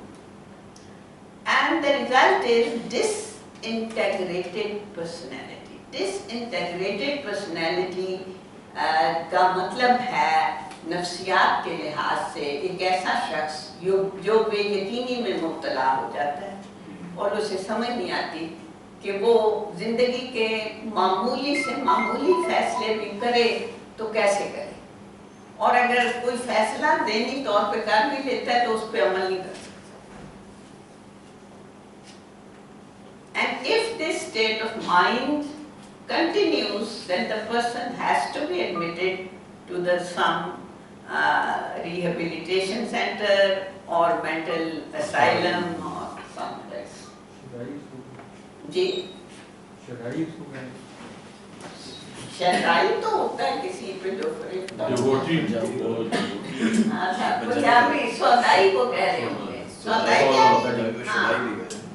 And the result is disintegrated personality. Disintegrated personality का मतलब है नफ्सियात के लिहाज से एक ऐसा शख्स जो बेयकीनी में मुब्तला हो जाता है और उसे समझ नहीं आती कि वो जिंदगी के मामूली से मामूली फैसले भी करे तो कैसे करे, और अगर कोई फैसला ज़हनी तौर पे कर भी लेता है तो उस पर अमल नहीं कर सकता. And if this state of mind continues, then the person has to be admitted to some rehabilitation center or mental asylum or someplace. जी, शराई तो होता है किसी पे जो डिवोटी अच्छा, पंजाबी सौदाई को कह रहे होंगे। सौदाई क्या है? पंजाबी में शुदाई भी कहते हैं।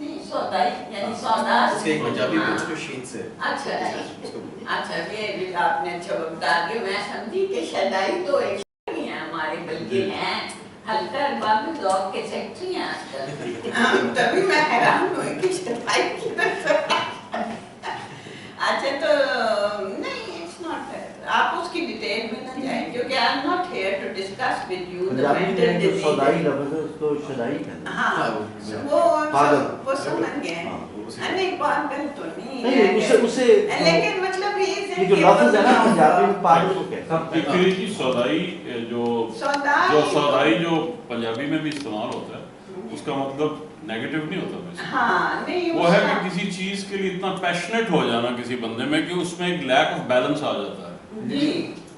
नहीं, सौदाई यानी सौदा। उसके एक पंजाबी में उसको शीन से अच्छा उसको बोलिए। अच्छा, ये भी आपने अच्छा बता दिया। मैं समझी कि शदाई तो एक नहीं है हमारे, बल्कि हैं हल्का अरबाब में दौड़ के सेक्रेटरी हैं आजकल। तभी मैं हैरान हुई कि शदाई की तरफ। अच्छा तो नहीं, इट्स नॉट, आप उसकी डिटेल में ना जाएं, क्योंकि I am not here to discuss with you the Punjabi mental में जो सौदाई डिजीज। लफ्ज़ है उसको शदाई कहते हैं। हाँ, पागल। वो समझ गए। हाँ, नहीं, पागल तो नहीं नहीं है। उसे लेकिन मतलब ये ये जो लफ्ज़ है ना पंजाबी में पागल को कहते हैं। एक्चुअली जी सौदाई जो सौदाई जो पंजाबी में भी इस्तेमाल होता है, उसका मतलब नेगेटिव नहीं होता वैसे। हाँ, नहीं वो है कि किसी चीज के लिए इतना पैशनेट हो जाना किसी बंदे में कि उसमें एक लैक ऑफ बैलेंस आ जाता है। जी,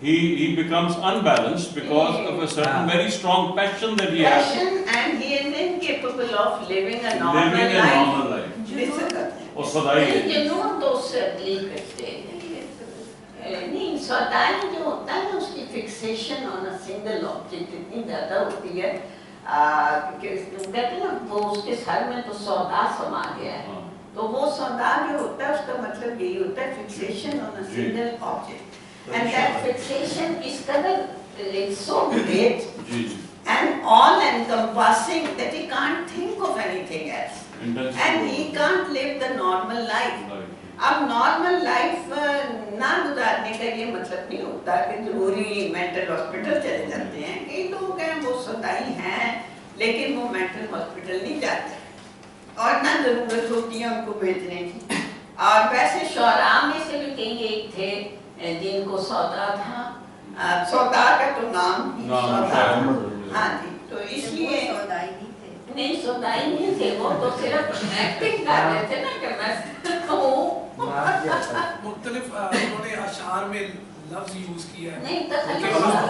He becomes unbalanced because of a certain very strong passion that he has passion, and he is incapable of living a living normal a life. normal life. This is और सदाई है। जुनून तो उससे अगली करते हैं। नहीं, सौदाई जो होता है ना, उसकी fixation on a single object इतनी ज्यादा होती है कि कहते हैं ना, वो उसके सर में तो सौदा समा गया है। हाँ। तो वो सौदा जो होता है उसका मतलब यही होता है fixation on a single object, and that fixation is कदर इट्स सो ग्रेट जी जी। and all encompassing that he can't think of anything else, and he can't live the normal life. अब नॉर्मल लाइफ ना गुजारने का ये मतलब नहीं होता कि जरूरी मेंटल हॉस्पिटल चले जाते हैं। कई लोग हैं वो सदाई हैं लेकिन वो मेंटल हॉस्पिटल नहीं जाते और ना जरूरत होती है उनको भेजने की। और वैसे शौरा में से भी कई एक थे जिनको सौदा था, सौदा का तो नाम ही सौदा। हाँ जी, तो इसलिए सौदाई नहीं थे। नहीं, सौदाई नहीं थे, वो तो सिर्फ एक्टिंग कर रहे थे ना कि मैं कहूँ। मुख्तलिफ उन्होंने अशार में लफ्ज यूज किया है। नहीं,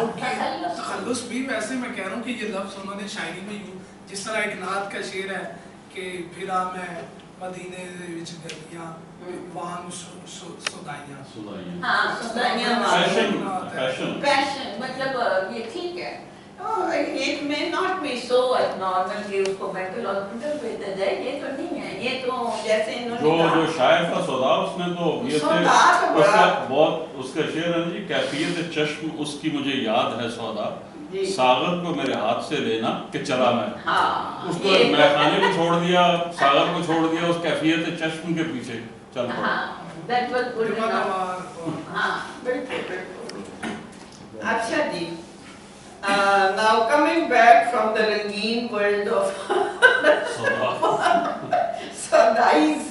तखल्लुस भी वैसे मैं कह रहा हूँ कि ये लफ्ज उन्होंने शायरी में यूज, जिस तरह एक नात का शेर है कि फिरा मैं मदीने विच गलियां वहां सौदाइयां। हाँ, सौदाइयां पैशन पैशन मतलब ये ठीक है। It may not be so normal कि उसको मेंटल हॉस्पिटल भेजा जाए, ये तो नहीं है। ये तो जैसे इन्होंने कहा जो शायर था सौदा, उसने तो ये सौदा तो उसका बड़ा- बहुत उसका शेर है ना जी, कैफियत चश्म उसकी मुझे याद है सौदा, जी। सागर को मेरे हाथ से लेना कि चला मैं। हाँ, उसको ये तो- मैखाने को छोड़ दिया, सागर को छोड़ दिया, उस कैफियत चश्म के पीछे चल पड़ा। हाँ, that was good enough। जुबानवार और हाँ, बिल्कुल बिल्कुल। अच्छा जी, now coming back from the rangeen world of Sodais,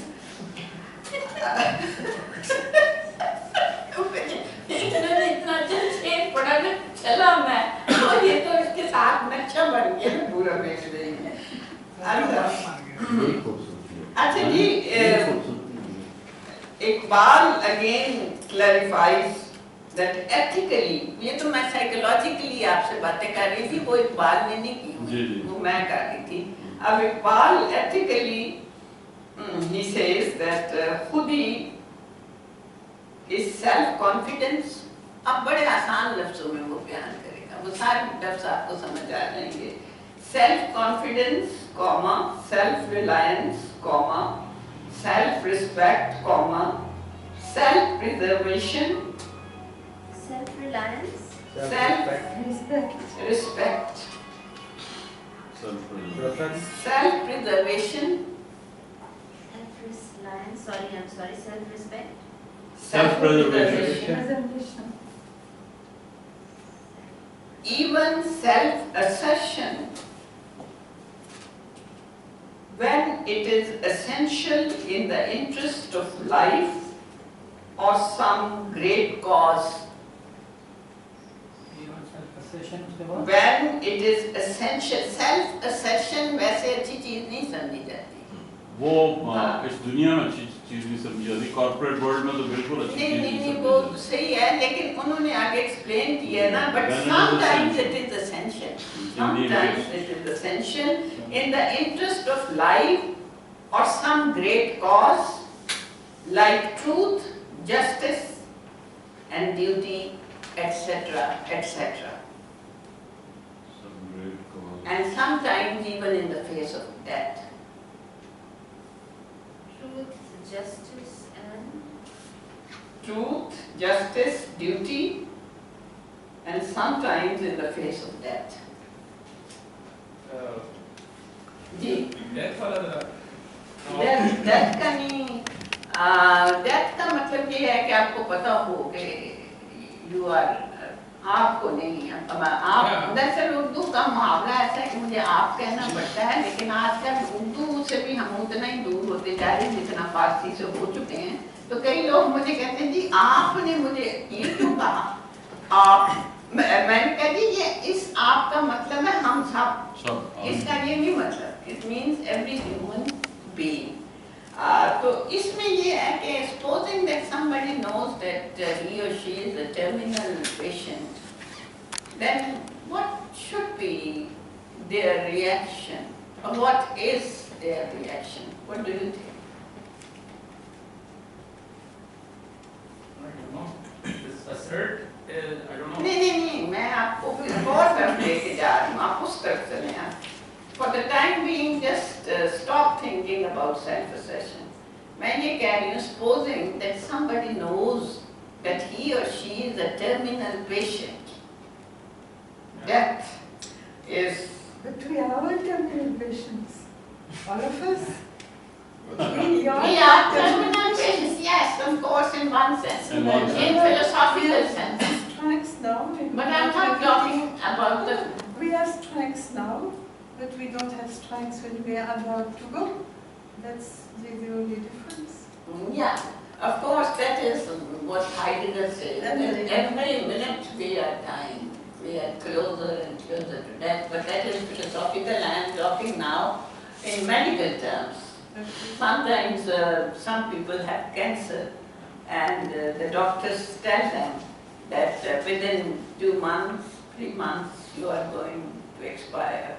इन्होंने इतना अच्छा शेर पढ़ा ना, चला मैं, और ये तो इसके साथ नक्शा बन गया ना पूरा मेरे लिए। अच्छा यही खूबसूरती है। अच्छा जी, यही खूबसूरती है। Iqbal again clarifies that ethically, ये तो मैं साइकोलॉजिकली आपसे बातें कर रही थी, वो इकबाल ने नहीं की, जी, जी। वो मैं कर रही थी। अब Iqbal ethically he says that खुदी is self confidence। अब बड़े आसान लफ्जों में वो बयान करेगा, वो सारे लफ्ज आपको समझ आ जाएंगे। Self confidence comma, self reliance comma, self respect comma, self preservation, Self-reliance. Self Respect. Respect, Self-reliance. Self preservation, Self-reliance. Sorry, I'm sorry. Self-respect. Self-preservation. Preservation. even self assertion when it is essential in the interest of life or some great cause. When it is essential, self assertion वैसे अच्छी चीज नहीं समझी जाती। वो इस दुनिया में अच्छी चीज नहीं समझी जाती, कॉर्पोरेट वर्ल्ड में तो बिल्कुल अच्छी चीज नहीं नहीं वो समझी जाती। सही है, लेकिन उन्होंने आगे एक्सप्लेन किया ना, but When it is sometimes it essential. is essential. In the Sometimes interest. it is essential in the interest of life or some great cause like truth, justice and duty, etc., etc. and sometimes even in the face of death. Truth, justice, and Truth, justice, duty, and sometimes in the face of death. Ji Death वाला जरा death का नहीं, death का मतलब ये है कि आपको पता हो कि यू आर, आपको नहीं, आप दरअसल उर्दू का मुहावरा ऐसा है कि मुझे आप कहना पड़ता है, लेकिन आजकल उर्दू से भी हम उतना ही दूर होते जा रहे हैं जितना फारसी से हो चुके हैं। तो कई लोग मुझे कहते हैं जी आपने मुझे ये क्यों कहा, आप, मैंने कहा जी ये इस आप का मतलब है हम सब, इसका ये नहीं मतलब, it means every human being. तो इसमें ये है कि supposing that somebody knows that he or she is a terminal patient, then what should be their reaction, or what is their reaction? What do you think? I don't know. This assert I don't know. नहीं, मैं आपको फिर और तरफ लेके जा रही हूँ, आप उस तरफ चले हैं। For the time being, just stop thinking about self-assertion. मैं ये कह रही हूँ, supposing that somebody knows that he or she is a terminal patient, death is. But we are all terminal patients, all of us. We are terminal patients, yes, of course, in one sense, In one sense. in philosophical sense. Strengths now. But I'm not talking about the. We have strengths now, but we don't have strengths when we are about to go. That's the only difference. Yeah, of course, that is what Heidegger says. That every minute we are dying, we are closer and closer to death. But that is philosophical. I am talking now in medical terms. Sometimes some people have cancer, and the doctors tell them that within 2 months, 3 months, you are going to expire.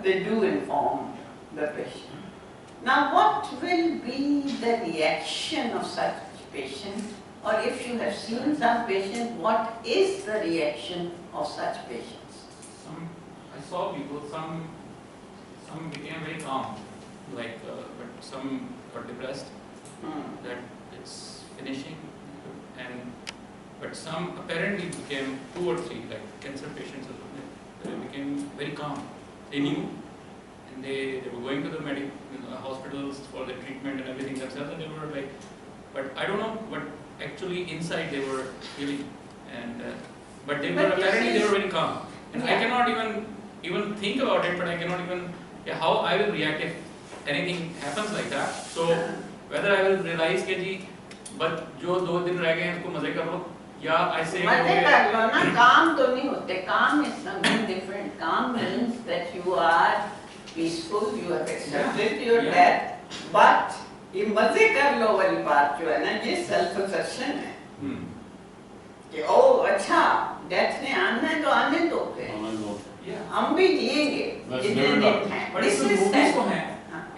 They do inform the patient. Now, what will be the reaction of such patient, or if you have seen some patient, what is the reaction of such patients? I saw people, some became very calm, like, but some got depressed that it's finishing, but some apparently became 2 or 3, like cancer patients or something, they became very calm. They knew, and they were going to the hospitals for the treatment and everything themselves, and they were like, but I don't know what actually inside they were feeling, and but they were apparently they were very calm, and I cannot even think about it, but I cannot even how I will react if anything happens like that. So whether I will realize कि जी बस जो 2 दिन रह गए हैं उसको मजे करो, या I say मजे कर लो ना, काम तो नहीं होते. Calm is something different. Calm means that you are peaceful, you have accepted your death, but ये मजे कर लो वाली बात जो है ना, ये self assertion है. कि ओ अच्छा डेथ ने आना है तो आने दो फिर, हम भी जिएंगे जितने दिन हैं. But इसमें movies तो हैं,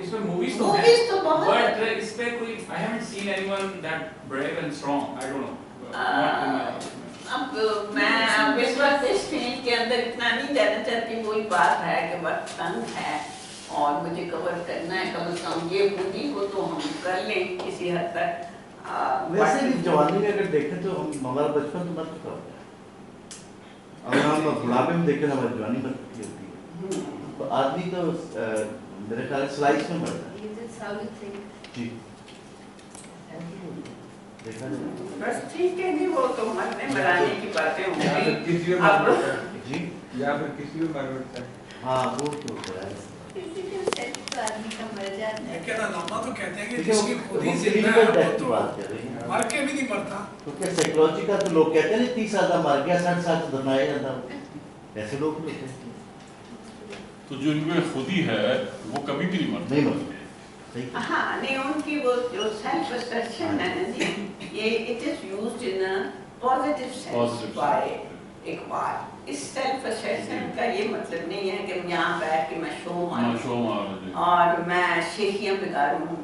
इसमें movies तो हैं. Movies तो बहुत But हैं. इसमें कोई I haven't seen anyone that brave and strong. I don't know. अब मैं इस वक्त इस फील्ड के अंदर इतना नहीं जाना चाहती. वही बात है कि वक्त तंग है और मुझे कवर करना है, कम से कम ये पूरी को तो हम कर लें किसी हद तक. वैसे भी जवानी में अगर देखें तो हमारा बचपन तो मर चुका होता है, अगर हम बुढ़ापे में देखें तो हमारी जवानी मर चुकी होती है. तो आदमी तो मेरे ख्याल से स्लाइस में मरता है. is this how you think? जी देखा जाए बस ठीक है जी, वो तो मरने मराने की बातें या फिर होंगी. किसी में मर मिटता है जी, या फिर किसी में मर मिटता है. हाँ वो तो होता है. किसी के सेट तो आदमी का मर जाता है. लेकिन अलामा तो कहते हैं कि देखिए जिसकी खुद ही वो जिंदा क्लिनिकल है डेथ वो की तो बात कर रही हैं. मर के भी नहीं मरता. तो क्या साइकोलॉजी का तो लोग कहते हैं 30 साल का मर गया 60 साल तो दफनाया जाता है, ऐसे लोग भी होते हैं. तो जो इनमें खुदी है वो कभी भी नहीं मरती. नहीं मरते. हाँ नहीं, उनकी वो जो सेल्फ असर्शन है ना जी, ये it is used in a positive sense Positive by Iqbal. इस सेल्फ असर्शन का ये मतलब नहीं है कि यहाँ बैठ के मैं शो मारूं और मैं शेखियाँ बिगाड़ूं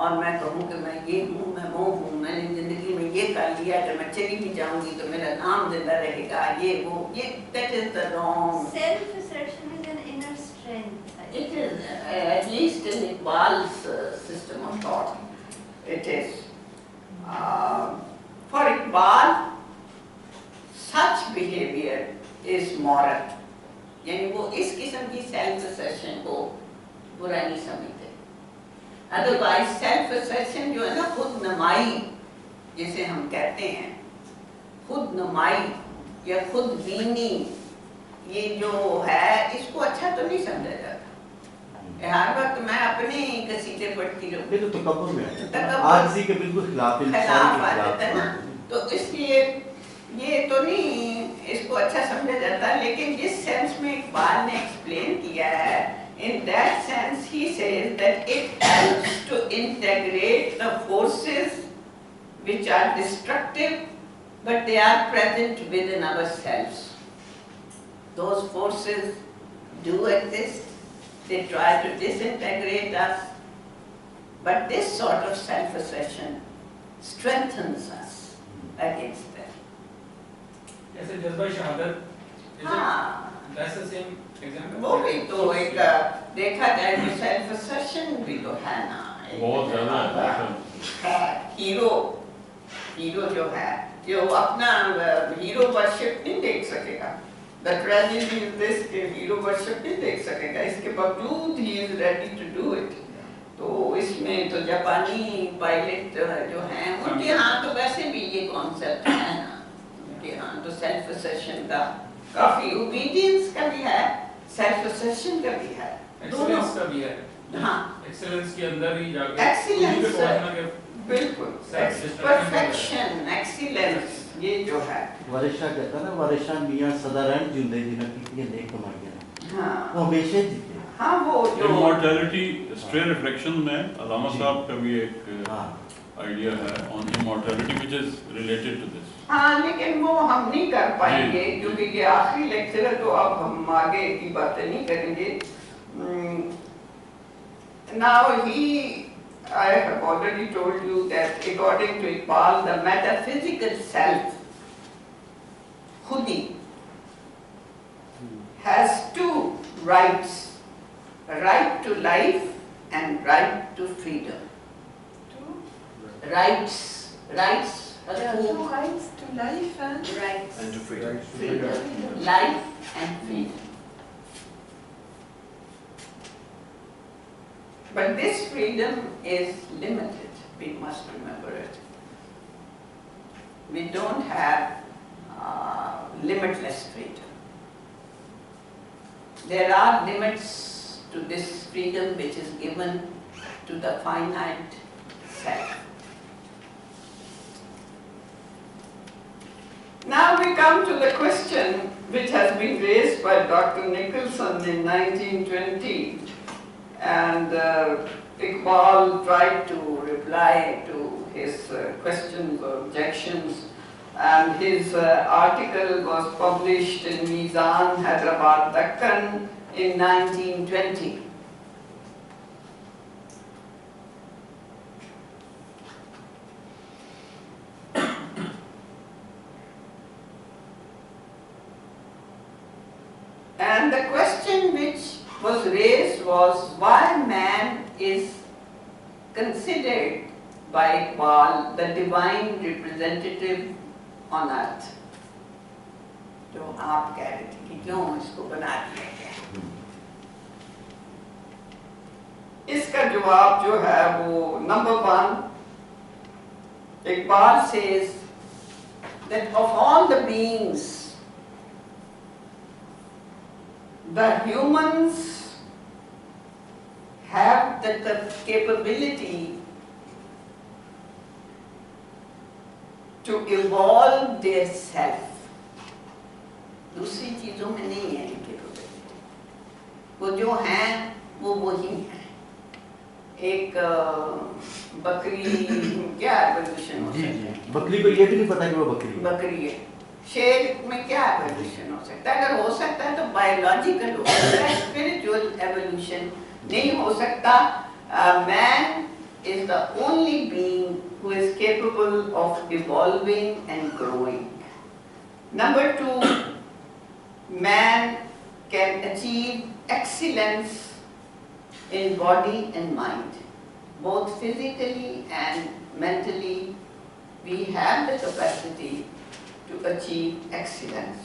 और मैं कहूँ कि मैं ये हूँ, मैं वो हूँ, मैंने जिंदगी में ये कर लिया, अगर मैं चली भी जाऊंगी तो मेरा नाम जिंदा रहेगा, ये वो, ये that is the wrong. Self assertion is an inner It is, at least in Iqbal's system of thought, it is. For Iqbal, such behavior is moral. यानी वो इस किस्म की सेल्फ असर्शन को बुरा नहीं समझते. अदरवाइज सेल्फ असर्शन जो है ना, खुद नमाई जिसे हम कहते हैं, खुद नमाई या खुद बीनी, ये जो है इसको अच्छा तो नहीं समझा जाता. हर वक्त मैं अपने कसीदे पढ़ती रहूं, ये तो तकब्बुर में है, आजिज़ी के बिल्कुल खिलाफ आ जाता है ना. तो इसलिए ये तो नहीं इसको अच्छा समझा जाता. लेकिन जिस सेंस में इकबाल ने एक्सप्लेन किया है, in that sense he says that it helps to integrate the forces which are destructive but they are present within ourselves. Those forces do exist. They try to disintegrate us, but this sort of self-assertion strengthens us against them. जैसे जज्बा शहादत, हाँ, that's the same example. वो भी तो एक देखा जाए तो self-assertion भी तो है ना. बहुत ज़्यादा है. हीरो जो है, जो अपना हीरो वर्शिप नहीं देख सकेगा. The tragedy is this कि हीरो वर्शिप नहीं देख सकेगा, इसके बावजूद he is ready to do it. तो इसमें तो जापानी पायलट जो हैं, उनके यहाँ तो वैसे भी ये कॉन्सेप्ट है ना. उनके यहाँ तो सेल्फ असर्शन का काफी, ओबीडियंस का भी है, सेल्फ असर्शन का भी है, दोनों एक्सीलेंस का भी है. हाँ, एक्सीलेंस के अंदर ही जाकर एक्सीलेंस बिल्कुल, परफेक्शन, एक्सीलेंस, ये जो है. वारिशा कहता ना, वारिशा मियाँ सदारन जिंदे जिन्हें कितनी नेक कमाइयाँ, हाँ, वो हमेशा जीते. हाँ, वो जो इमॉर्टैलिटी स्ट्रे रिफ्लेक्शन में अलामा साहब का भी एक हाँ, आइडिया है on immortality which is related to this. हाँ, लेकिन वो हम नहीं कर पाएंगे क्योंकि ये आखिरी लेक्चर है, तो अब हम आगे की बातें नहीं करेंगे. Now I have already told you that according to Iqbal, the metaphysical self, Khudi, has two rights: right to life and right to freedom. Rights, There are two rights to life and rights, And to freedom. freedom, life and freedom. But this freedom is limited, we must remember it. We don't have limitless freedom. There are limits to this freedom which is given to the finite self. Now we come to the question which has been raised by Dr. Nicholson in 1920, and Iqbal tried to reply to his questions or objections, and his article was published in Mizan, Hyderabad, Deccan in 1920. And the question which was raised was why man is considered by Iqbal the divine representative on earth. जो आप कह रहे थे कि क्यों इसको बना दिया गया, इसका जवाब जो है वो number 1, Iqbal says that of all the beings, the humans have the capability to evolve their self. दूसरी चीजों में नहीं है इनकी capability. वो जो हैं वो वही हैं. एक बकरी क्या एवोल्यूशन हो सकता है? बकरी को ये भी नहीं पता कि वो बकरी है. बकरी है. शेर में क्या एवोल्यूशन हो सकता है? अगर हो सकता है तो बायोलॉजिकल हो सकता है, स्पिरिचुअल एवोल्यूशन नहीं हो सकता. Man is the only being who is capable of evolving and growing. Number 2, man can achieve excellence in body and mind, both physically and mentally. We have the capacity to achieve excellence.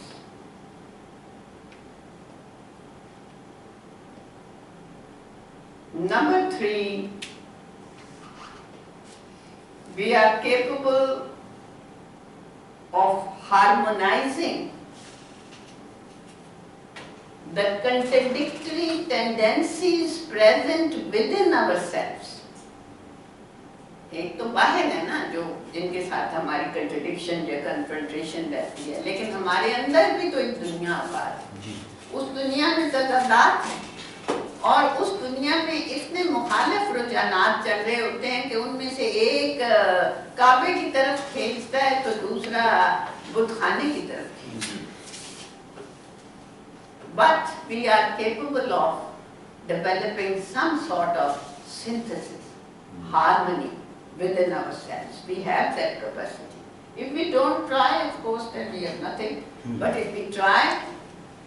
Number 3, we are capable of harmonizing the contradictory tendencies present within ourselves. एक तो बाहर है ना, जो जिनके साथ हमारी contradiction या कन्फ्रंटेशन रहती है, लेकिन हमारे अंदर भी तो एक दुनिया बाहर है। उस दुनिया में तजादात है और उस दुनिया में इतने मुखालिफ रुझानात चल रहे होते हैं कि उनमें से एक काबे की तरफ खींचता है तो दूसरा बुतखाने की तरफ खींचता है। But we are capable of developing some sort of synthesis, harmony within ourselves. We have that capacity. If we don't try, of course, then we have nothing. But if we try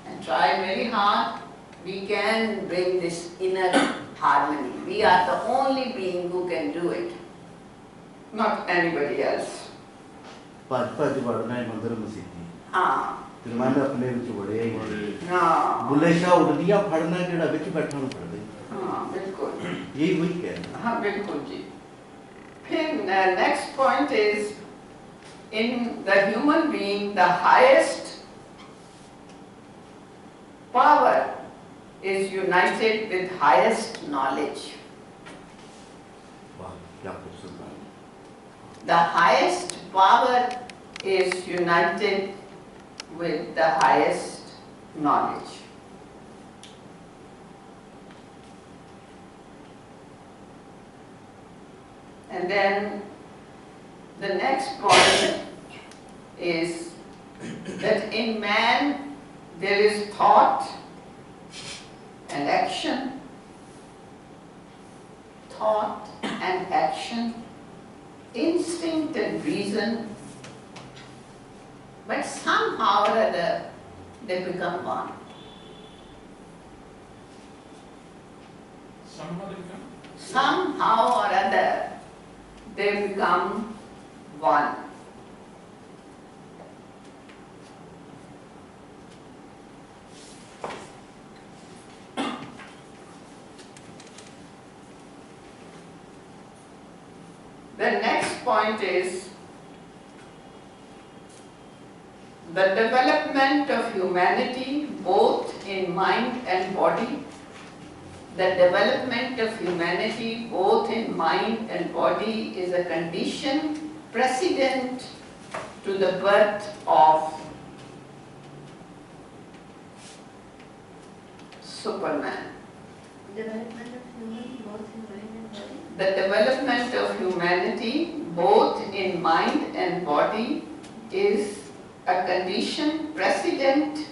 and try very hard, we can bring this inner harmony. We are the only being who can do it, not anybody else. Bhajpa ਚ ਵੜਨਾ ਹੈ ਮੰਦਰ ਮਸੀਤੀ हाँ ਜੁਰਮਾਨਾ ਆਪਣੇ ਵਿੱਚ ਵੜਿਆ ਹੀ हाँ ਬੁੱਲੇ ਸ਼ਾਹ ਉੱਡਦੀਆਂ ਫੜਨਾ ਜਿਹੜਾ ਵਿੱਚ ਬੈਠਾ ਨੂੰ ਫੜਦੇ हाँ बिल्कुल यही वही कहना हाँ बिल्कुल जी। फिर next point is, in the human being, the highest power is united with highest knowledge. वाह क्या खूबसूरत बात। The highest power is united with the highest knowledge. And then the next point is that in man there is thought and action, instinct and reason, but somehow or other they become one. Somehow or other they become one. The next point is the development of humanity both in mind and body. The development of humanity both in mind and body is a condition precedent to the birth of Superman. Development of human both in mind and body. The development of humanity both in mind and body is a condition precedent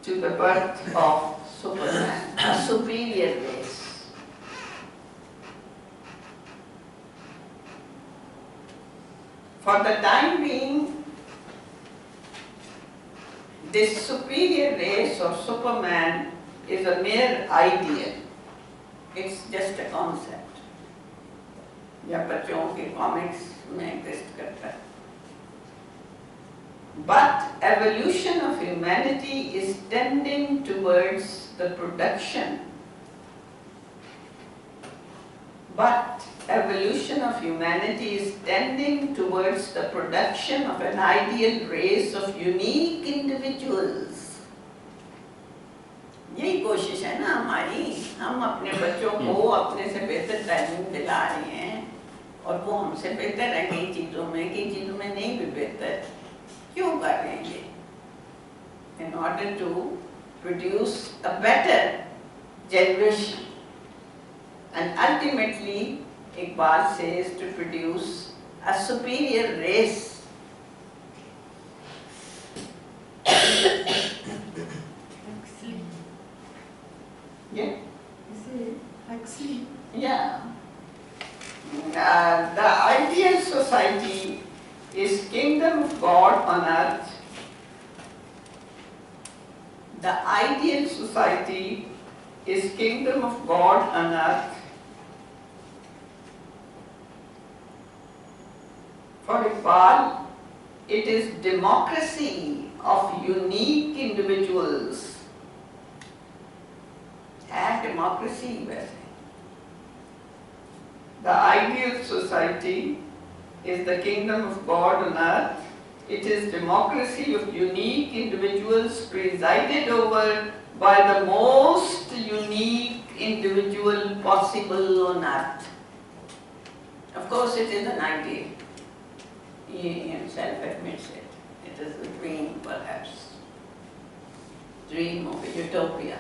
to the birth of Superman, a superior race. For the time being, this superior race or Superman is a mere ideal. It's just a concept. या बच्चों के comics में exist करता है. But evolution of humanity is tending towards the production. But evolution of humanity is tending towards the production of an ideal race of unique individuals. यही कोशिश है ना हमारी. हम अपने बच्चों को अपने से बेहतर तालीम दिला रहे हैं और वो हमसे बेहतर है कई चीज़ों में नहीं भी बेहतर. क्यों कर रहे हैं ये? In order to produce a better generation, and ultimately Iqbal says to produce a superior race. Yeah. Is it Huxley? Yeah. The ideal society is kingdom of God on earth. The ideal society is kingdom of God on earth. For Iqbal, it is democracy of unique individuals. है democracy वैसे. The ideal society is the kingdom of God on earth. It is democracy of unique individuals presided over by the most unique individual possible on earth. Of course, it is an ideal. He himself admits it. It is a dream, perhaps. Dream of a utopia.